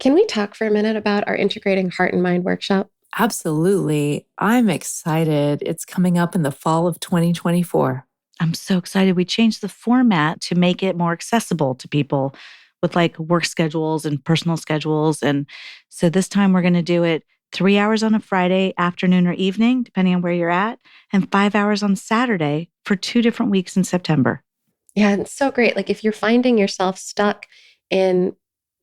Can we talk for a minute about our Integrating Heart and Mind workshop? Absolutely. I'm excited. It's coming up in the fall of 2024. I'm so excited. We changed the format to make it more accessible to people with like work schedules and personal schedules. And so this time we're going to do it 3 hours on a Friday afternoon or evening, depending on where you're at, and 5 hours on Saturday for 2 different weeks in September. Yeah, it's so great. Like if you're finding yourself stuck in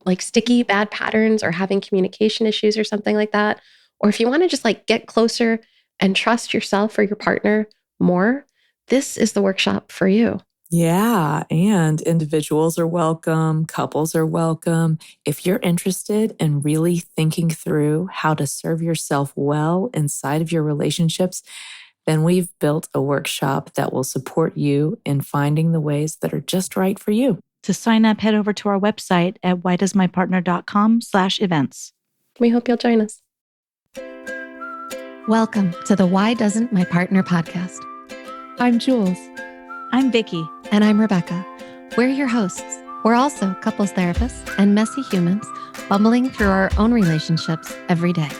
like sticky bad patterns or having communication issues or something like that, or if you want to just like get closer and trust yourself or your partner more, this is the workshop for you. Yeah, and individuals are welcome, couples are welcome. If you're interested in really thinking through how to serve yourself well inside of your relationships, then we've built a workshop that will support you in finding the ways that are just right for you. To sign up, head over to our website at whydoesmypartner.com/events. We hope you'll join us. Welcome to the Why Doesn't My Partner podcast. I'm Jules. I'm Vickey. And I'm Rebecca. We're your hosts. We're also couples therapists and messy humans bumbling through our own relationships every day.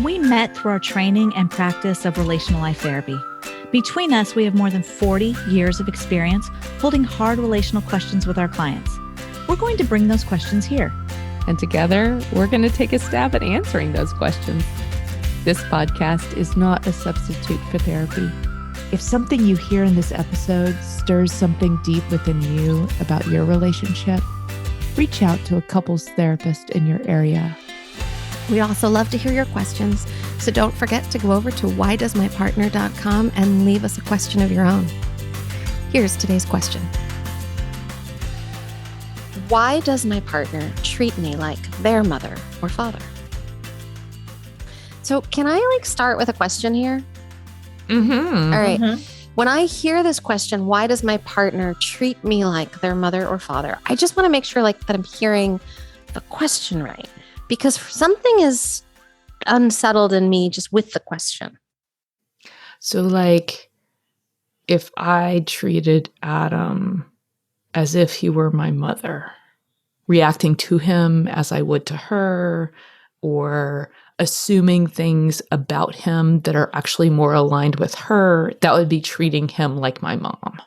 We met through our training and practice of relational life therapy. Between us, we have more than 40 years of experience holding hard relational questions with our clients. We're going to bring those questions here. And together, we're going to take a stab at answering those questions. This podcast is not a substitute for therapy. If something you hear in this episode stirs something deep within you about your relationship, reach out to a couples therapist in your area. We also love to hear your questions, so don't forget to go over to whydoesmypartner.com and leave us a question of your own. Here's today's question. Why does my partner treat me like their mother or father? So can I start with a question here? Mm-hmm. All right. Mm-hmm. When I hear this question, why does my partner treat me like their mother or father? I just want to make sure that I'm hearing the question right, because something is unsettled in me just with the question. So if I treated Adam as if he were my mother, reacting to him as I would to her, or assuming things about him that are actually more aligned with her, that would be treating him like my mom.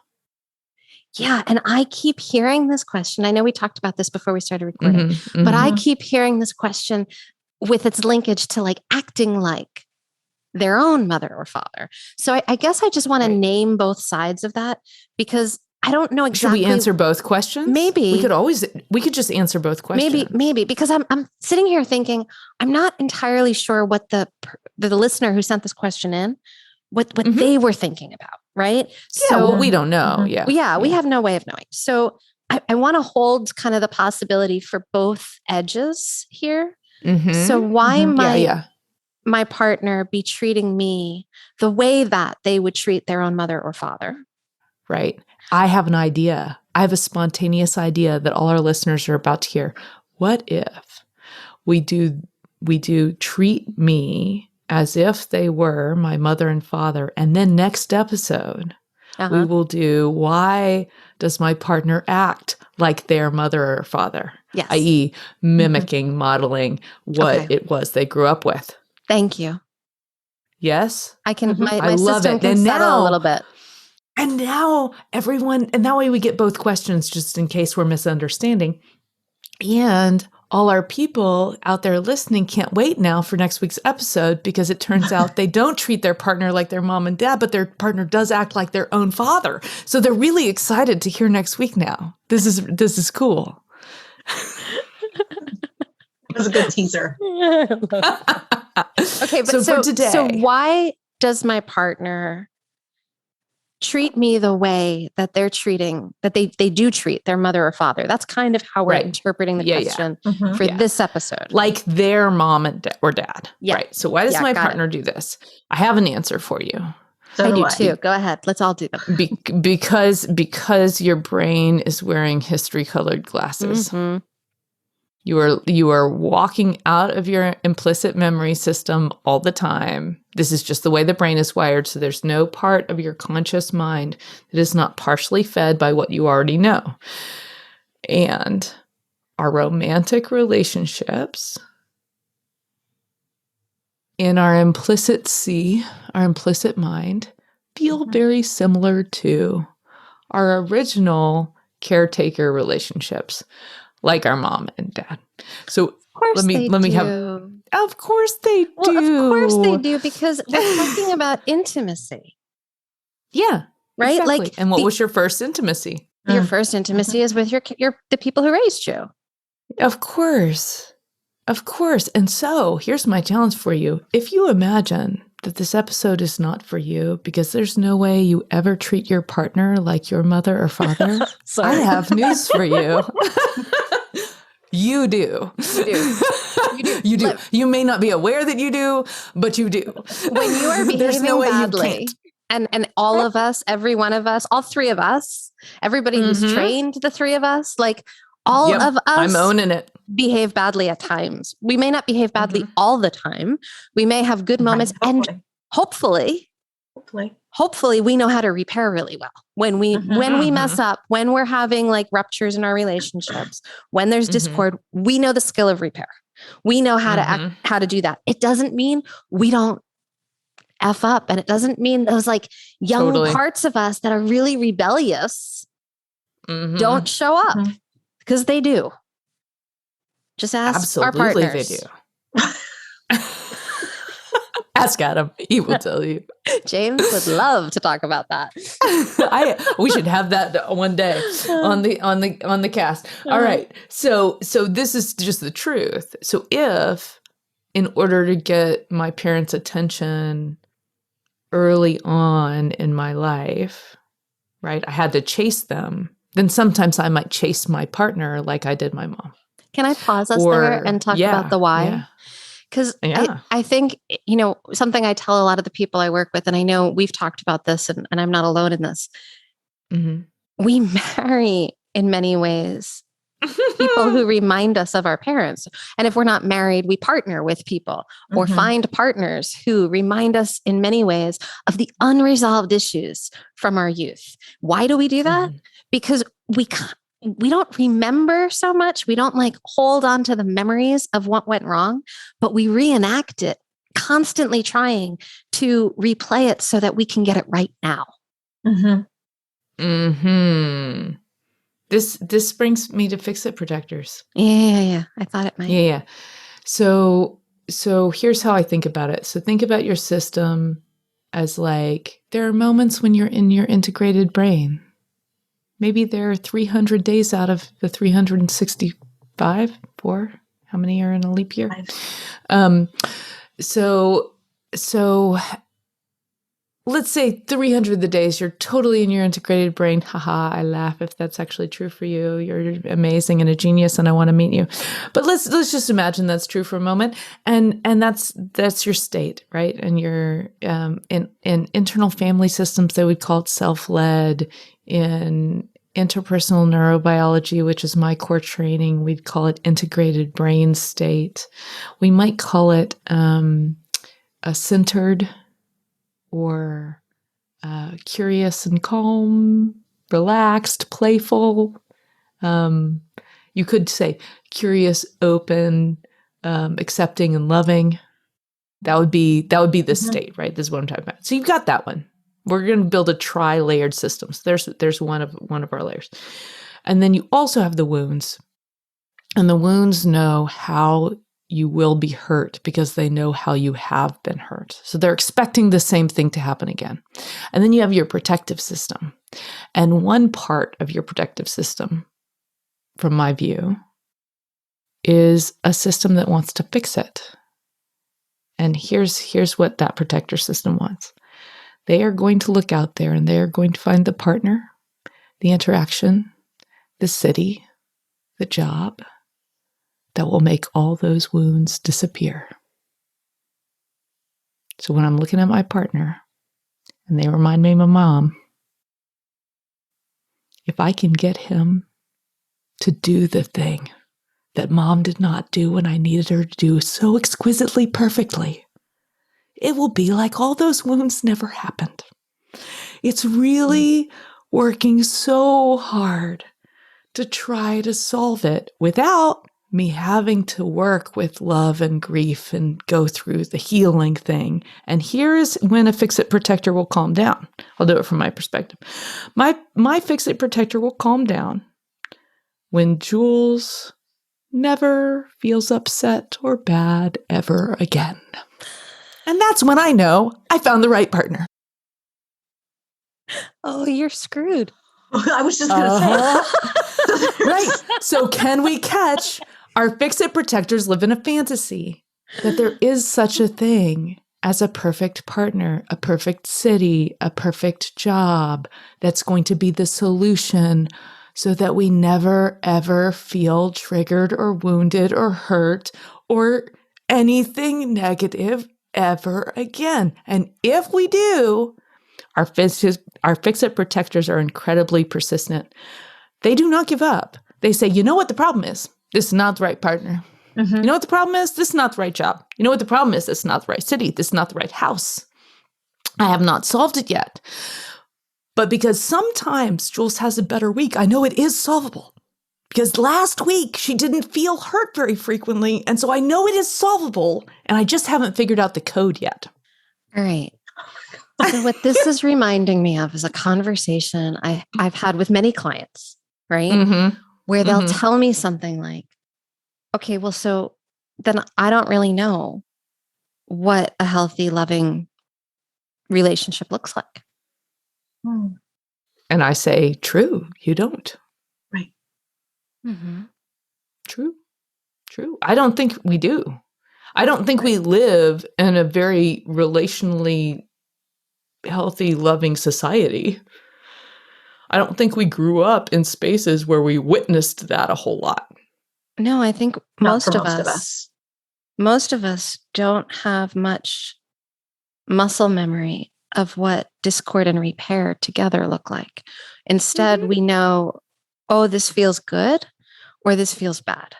Yeah. And I keep hearing this question. I know we talked about this before we started recording, but I keep hearing this question with its linkage to acting like their own mother or father. So I guess I just want to name both sides of that, because I don't know exactly. Should we answer both questions? Maybe. We could just answer both questions. Maybe, because I'm sitting here thinking, I'm not entirely sure what the listener who sent this question in, what they were thinking about, right? Yeah, so we don't know. Yeah. We have no way of knowing. So I want to hold kind of the possibility for both edges here. Mm-hmm. So why might my partner be treating me the way that they would treat their own mother or father? Right. I have an idea. I have a spontaneous idea that all our listeners are about to hear. What if we do treat me as if they were my mother and father, and then next episode we will do, why does my partner act like their mother or father? Yes. i.e. mimicking, modeling what it was they grew up with. Thank you. Yes? I can, my system can settle a little bit. And now that way we get both questions just in case we're misunderstanding. And all our people out there listening can't wait now for next week's episode, because it turns out they don't treat their partner like their mom and dad, but their partner does act like their own father. So they're really excited to hear next week now. This is cool. It was a good teaser. Okay, but for today. So why does my partner treat me the way that they do treat their mother or father? That's kind of how we're interpreting the question for this episode. Like their mom or dad. Yeah. Right. So why does my partner do this? I have an answer for you. So I do too. Go ahead. Let's all do them. Because your brain is wearing history-colored glasses. Mm-hmm. You are walking out of your implicit memory system all the time. This is just the way the brain is wired. So there's no part of your conscious mind that is not partially fed by what you already know. And our romantic relationships in our implicit our implicit mind, feel very similar to our original caretaker relationships, like our mom and dad. So Of course they do. Of course they do. Well, of course they do, because we're talking about intimacy. Yeah. Right? Exactly. Like, and what was your first intimacy? Your first intimacy is with the people who raised you. Of course. Of course. And so here's my challenge for you. If you imagine that this episode is not for you because there's no way you ever treat your partner like your mother or father, I have news for you. You do. You do. You do. You do. You may not be aware that you do, but you do. When you are behaving badly, and all of us, every one of us, all three of us, everybody who's trained the three of us, like all of us, I'm owning it, behave badly at times. We may not behave badly all the time. We may have good moments, and hopefully we know how to repair really well. When we mess up, when we're having like ruptures in our relationships, when there's discord, we know the skill of repair. We know how to how to do that. It doesn't mean we don't F up, and it doesn't mean those like young parts of us that are really rebellious don't show up, because they do. Just ask our partners. They do. Ask Adam; he will tell you. James would love to talk about that. We should have that one day on the cast. All right. So this is just the truth. So if, in order to get my parents' attention early on in my life, right, I had to chase them, then sometimes I might chase my partner like I did my mom. Can I pause us there and talk about the why? Because I think, something I tell a lot of the people I work with, and I know we've talked about this, and I'm not alone in this. We marry, in many ways, people who remind us of our parents. And if we're not married, we partner with people or find partners who remind us in many ways of the unresolved issues from our youth. Why do we do that? Because we don't remember so much. We don't like hold on to the memories of what went wrong, but we reenact it, constantly trying to replay it so that we can get it right now. This brings me to fix-it protectors. Yeah. I thought it might. Yeah. So here's how I think about it. So think about your system as like, there are moments when you're in your integrated brain. Maybe there are 300 days out of the 365, how many are in a leap year? 5. So let's say 300 of the days you're totally in your integrated brain. Haha, I laugh if that's actually true for you. You're amazing and a genius and I want to meet you. But let's just imagine that's true for a moment. And that's your state, right? And you're in internal family systems, they would call it self-led. In interpersonal neurobiology, which is my core training, we'd call it integrated brain state. We might call it a centered or curious and calm, relaxed, playful. You could say curious, open, accepting, and loving. That would be the state, right? This is what I'm talking about. So you've got that one. We're going to build a tri-layered system. So there's one of our layers. And then you also have the wounds. And the wounds know how you will be hurt because they know how you have been hurt. So they're expecting the same thing to happen again. And then you have your protective system. And one part of your protective system, from my view, is a system that wants to fix it. And here's what that protector system wants. They are going to look out there and they are going to find the partner, the interaction, the city, the job that will make all those wounds disappear. So when I'm looking at my partner and they remind me of my mom, if I can get him to do the thing that mom did not do when I needed her to do so exquisitely perfectly, it will be like all those wounds never happened. It's really working so hard to try to solve it without me having to work with love and grief and go through the healing thing. And here's when a fix-it protector will calm down. I'll do it from my perspective. My fix-it protector will calm down when Jules never feels upset or bad ever again. And that's when I know I found the right partner. Oh, you're screwed. I was just going to say. Right. So can we catch our fix-it protectors live in a fantasy that there is such a thing as a perfect partner, a perfect city, a perfect job that's going to be the solution so that we never, ever feel triggered or wounded or hurt or anything negative ever again. And if we do, our fix-it protectors are incredibly persistent. They do not give up. They say, you know what the problem is? This is not the right partner. Mm-hmm. You know what the problem is? This is not the right job. You know what the problem is? This is not the right city. This is not the right house. I have not solved it yet. But because sometimes Jules has a better week, I know it is solvable. Because last week she didn't feel hurt very frequently. And so I know it is solvable. And I just haven't figured out the code yet. All right. So what this is reminding me of is a conversation I've had with many clients, right? Mm-hmm. Where they'll tell me something like, okay, well, so then I don't really know what a healthy, loving relationship looks like. And I say, true, you don't. Right. Mm-hmm. True. I don't think we do. I don't think we live in a very relationally healthy, loving society. I don't think we grew up in spaces where we witnessed that a whole lot. No, I think Not for most of us don't have much muscle memory of what discord and repair together look like. Instead, we know, oh, this feels good or this feels bad.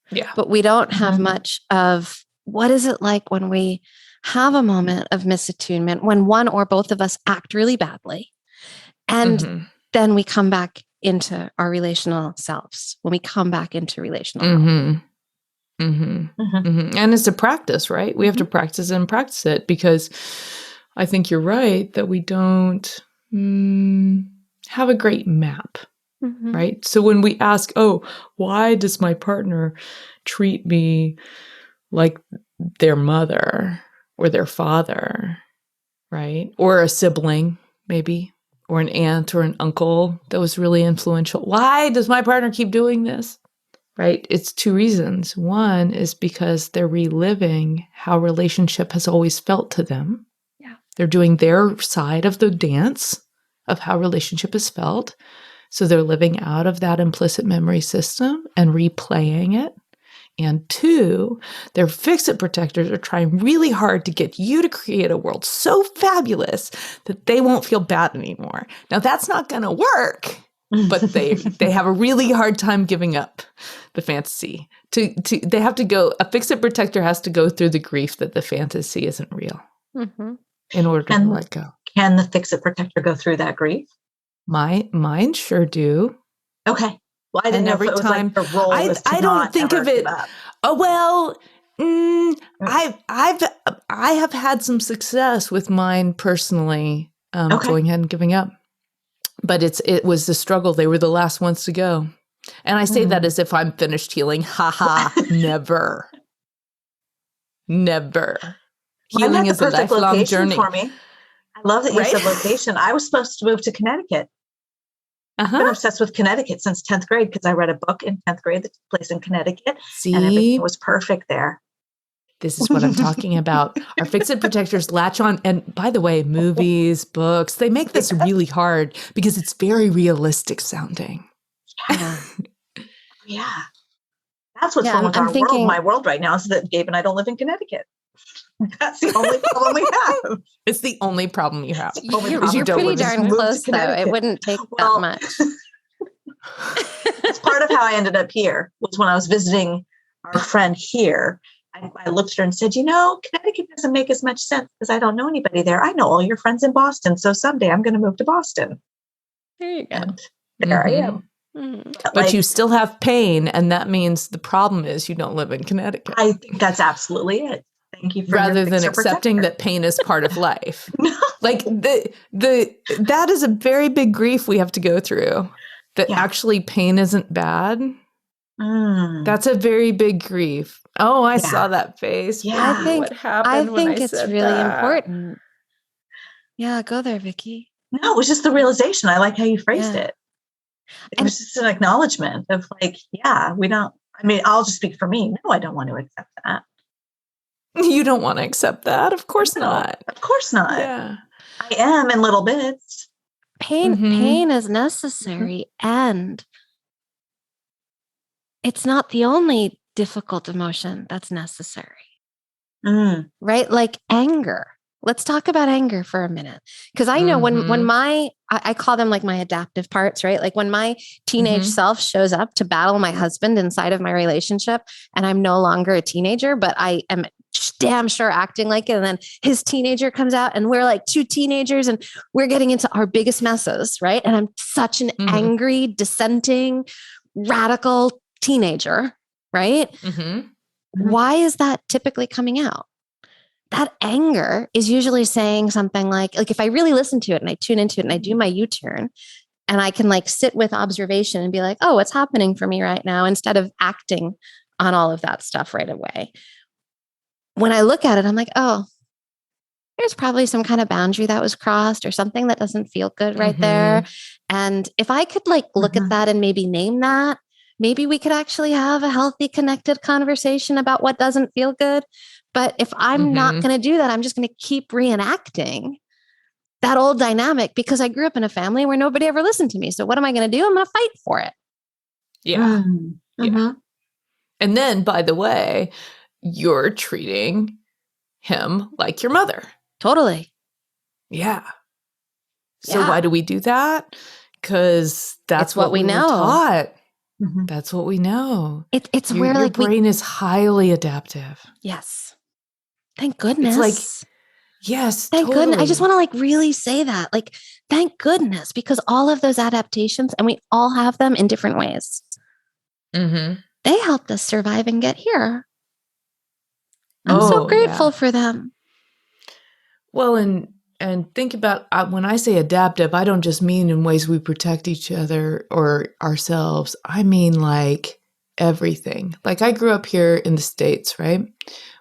Yeah. But we don't have much of what is it like when we have a moment of misattunement, when one or both of us act really badly. And then we come back into our relational selves, when we come back into relational health. And it's a practice, right? We have to practice and practice it, because I think you're right that we don't have a great map, right? So when we ask, oh, why does my partner treat me like their mother or their father, right? Or a sibling, maybe, or an aunt or an uncle that was really influential. Why does my partner keep doing this? Right? It's two reasons. One is because they're reliving how relationship has always felt to them. Yeah. They're doing their side of the dance of how relationship is felt. So they're living out of that implicit memory system and replaying it. And two, their fix-it protectors are trying really hard to get you to create a world so fabulous that they won't feel bad anymore. Now, that's not going to work. But they have a really hard time giving up the fantasy. They have to go. A fix-it protector has to go through the grief that the fantasy isn't real in order to let go. Can the fix-it protector go through that grief? Mine sure do. Okay. Well, I didn't know if it was like the role was to I don't think of it. Oh well, I have had some success with mine personally. Going ahead and giving up. But it was the struggle. They were the last ones to go. And I say that as if I'm finished healing. Ha ha, never. Never. Healing is a lifelong journey. For me. I love that you said location. I was supposed to move to Connecticut. I've been obsessed with Connecticut since 10th grade because I read a book in 10th grade that took place in Connecticut. See? And everything was perfect there. This is what I'm talking about. Our fix-it protectors latch on. And by the way, movies, books, they make this really hard because it's very realistic sounding. Yeah. That's what's wrong with our world. My world right now is that Gabe and I don't live in Connecticut. That's the only problem we have. It's the only problem you have. You're pretty darn close, though. It wouldn't take that much. That's part of how I ended up here, was when I was visiting our friend here. I looked at her and said, Connecticut doesn't make as much sense because I don't know anybody there. I know all your friends in Boston. So someday I'm going to move to Boston. There you go. And there I am. But you still have pain, and that means the problem is you don't live in Connecticut. I think that's absolutely it. Thank you for rather your than fixer accepting protector. that pain is part of life. No. Like that is a very big grief we have to go through. That actually pain isn't bad. That's a very big grief. Oh, I saw that face. Yeah. What happened when I said it's really important. Yeah, go there, Vicky. No, it was just the realization. I like how you phrased it. It was just an acknowledgement of like, we don't, I mean, I'll just speak for me. No, I don't want to accept that. You don't want to accept that? Of course not. Of course not. Yeah. I am in little bits. Pain is necessary, and it's not the only difficult emotion that's necessary. Right? Like anger. Let's talk about anger for a minute. Because I know when I call them like my adaptive parts, right? Like when my teenage self shows up to battle my husband inside of my relationship, and I'm no longer a teenager, but I am damn sure acting like it. And then his teenager comes out, and we're like two teenagers, and we're getting into our biggest messes, right? And I'm such an angry, dissenting, radical teenager, right? Why is that typically coming out? That anger is usually saying something like if I really listen to it and I tune into it and I do my U-turn, and I can like sit with observation and be like, oh, what's happening for me right now, instead of acting on all of that stuff right away. When I look at it, I'm like, oh, there's probably some kind of boundary that was crossed or something that doesn't feel good right there. And if I could like look at that and maybe name that, maybe we could actually have a healthy, connected conversation about what doesn't feel good. But if I'm not going to do that, I'm just going to keep reenacting that old dynamic because I grew up in a family where nobody ever listened to me. So what am I going to do? I'm going to fight for it. Yeah. Yeah. And then, by the way, you're treating him like your mother. Totally. Yeah. So why do we do that? Because that's what we know. Taught. That's what we know. It's where your brain is highly adaptive. Yes. Thank goodness. It's like, yes, thank goodness. I just want to like really say that. Like, thank goodness, because all of those adaptations, and we all have them in different ways. They helped us survive and get here. I'm so grateful for them. Well, and think about when I say adaptive, I don't just mean in ways we protect each other or ourselves. I mean like everything. Like I grew up here in the States, right?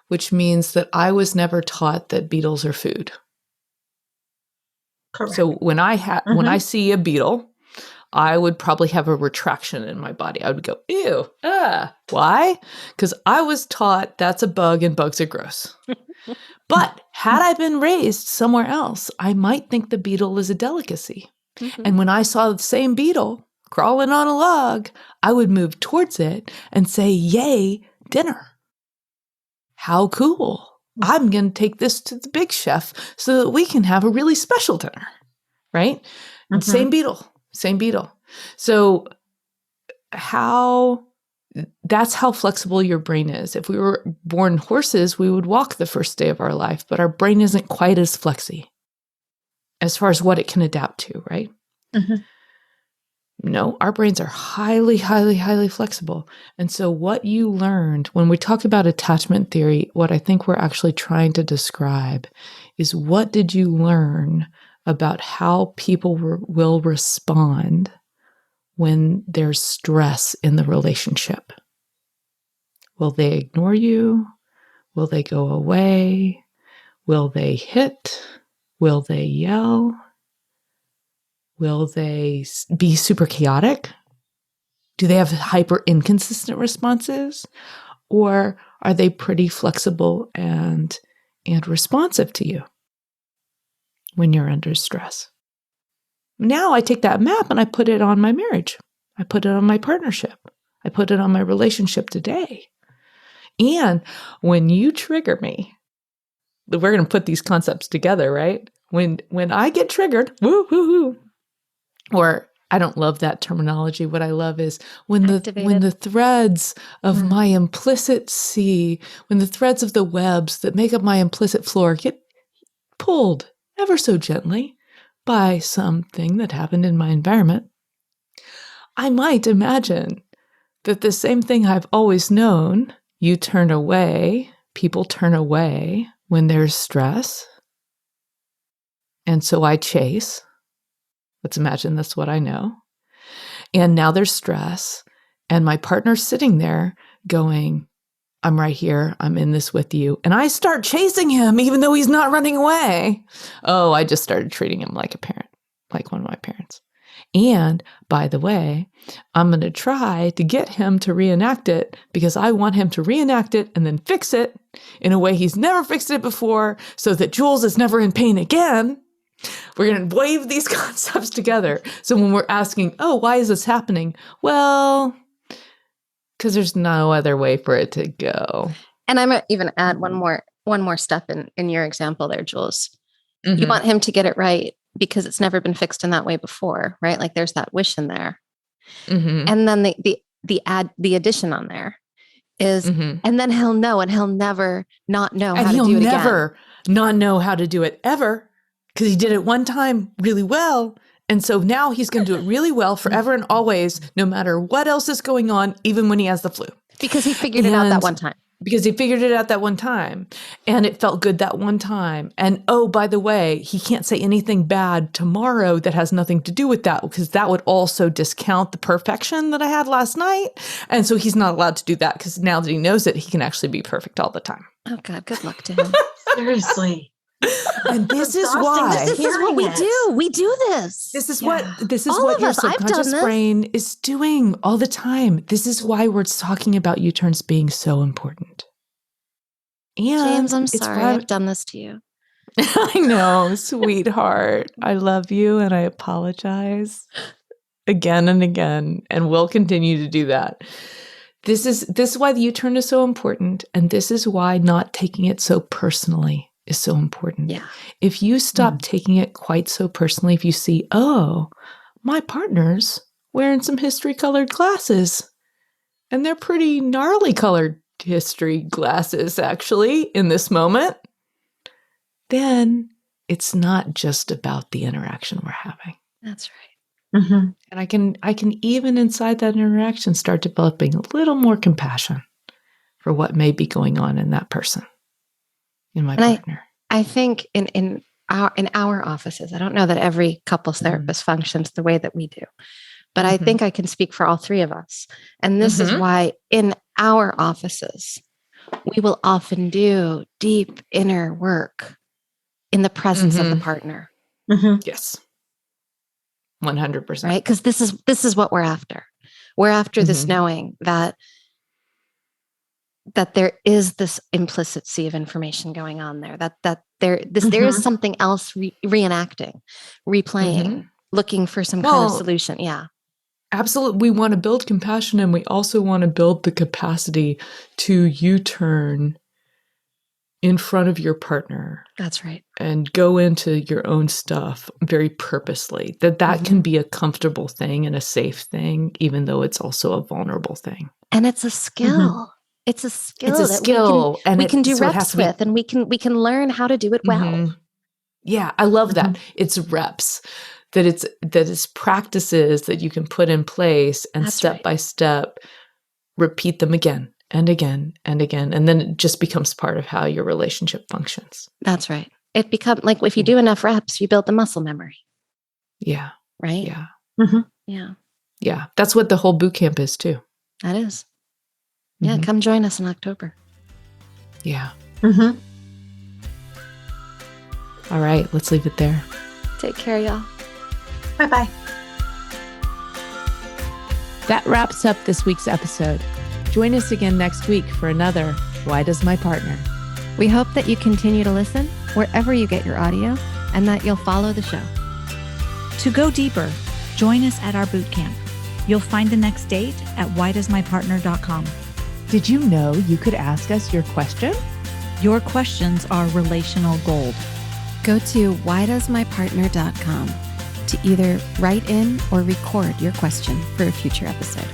Which means that I was never taught that beetles are food. Correct. So when I see a beetle, I would probably have a retraction in my body. I would go, ew, why? Because I was taught that's a bug and bugs are gross. But had I been raised somewhere else, I might think the beetle is a delicacy. And when I saw the same beetle crawling on a log, I would move towards it and say, yay, dinner. How cool. I'm going to take this to the big chef so that we can have a really special dinner, right? Same beetle. So that's how flexible your brain is. If we were born horses, we would walk the first day of our life, but our brain isn't quite as flexy as far as what it can adapt to, right? No, our brains are highly, highly, highly flexible. And so what you learned when we talk about attachment theory, what I think we're actually trying to describe is what did you learn about how people will respond when there's stress in the relationship? Will they ignore you? Will they go away? Will they hit? Will they yell? Will they be super chaotic? Do they have hyper inconsistent responses? Or are they pretty flexible and responsive to you when you're under stress? Now I take that map and I put it on my marriage. I put it on my partnership. I put it on my relationship today. And when you trigger me, we're going to put these concepts together, right? When I get triggered, woo, woo, woo. Or I don't love that terminology. What I love is when the threads of my implicit sea, when the threads of the webs that make up my implicit floor get pulled ever so gently by something that happened in my environment, I might imagine that the same thing I've always known, you turn away, people turn away when there's stress. And so I chase. Let's imagine that's what I know. And now there's stress. And my partner's sitting there going, I'm right here. I'm in this with you. And I start chasing him, even though he's not running away. Oh, I just started treating him like a parent, like one of my parents. And by the way, I'm going to try to get him to reenact it because I want him to reenact it and then fix it in a way he's never fixed it before so that Jules is never in pain again. We're going to wave these concepts together. So when we're asking, oh, why is this happening? Well, because there's no other way for it to go. And I might even add one more step in your example there, Jules. You want him to get it right because it's never been fixed in that way before, right? Like there's that wish in there. And then the addition on there is, and then he'll know, and he'll never not know how to do it again. He'll never not know how to do it ever because he did it one time really well. And so now he's going to do it really well forever and always, no matter what else is going on, even when he has the flu. Because he figured it out that one time. Because he figured it out that one time. And it felt good that one time. And oh, by the way, he can't say anything bad tomorrow that has nothing to do with that, because that would also discount the perfection that I had last night. And so he's not allowed to do that because now that he knows it, he can actually be perfect all the time. Oh, God, good luck to him. Seriously. And this is why. This is what we do. We do this. This is what your subconscious brain is doing all the time. This is why we're talking about U-turns being so important. And James, I'm sorry I've done this to you. I know, sweetheart. I love you and I apologize again and again, and we'll continue to do that. This is why the U-turn is so important, and this is why not taking it so personally is so important. Yeah. If you stop taking it quite so personally, if you see, oh, my partner's wearing some history colored glasses, and they're pretty gnarly colored history glasses actually in this moment, then it's not just about the interaction we're having. That's right. And I can even inside that interaction start developing a little more compassion for what may be going on in that person. In my partner. I think in our offices, I don't know that every couples therapist functions the way that we do, but I think I can speak for all three of us. And this is why in our offices, we will often do deep inner work in the presence of the partner. Yes. 100%. Right? Because this is what we're after. We're after this knowing that there is this implicit sea of information going on there, that there is something else reenacting, replaying, looking for some kind of solution. Yeah. Absolutely. We want to build compassion, and we also want to build the capacity to U-turn in front of your partner. That's right. And go into your own stuff very purposely. That can be a comfortable thing and a safe thing, even though it's also a vulnerable thing. And it's a skill. It's a skill. It's a skill, and we can do reps with, and we can learn how to do it well. Yeah, I love that. It's reps. That it's practices that you can put in place, and That's step by step repeat them again and again and again, and then it just becomes part of how your relationship functions. That's right. It becomes like if you do enough reps, you build the muscle memory. Yeah. Right. Yeah. Yeah. Yeah. That's what the whole boot camp is too. That is. Yeah, come join us in October. Yeah. All right, let's leave it there. Take care, y'all. Bye-bye. That wraps up this week's episode. Join us again next week for another Why Does My Partner? We hope that you continue to listen wherever you get your audio, and that you'll follow the show. To go deeper, join us at our boot camp. You'll find the next date at whydoesmypartner.com. Did you know you could ask us your question? Your questions are relational gold. Go to whydoesmypartner.com to either write in or record your question for a future episode.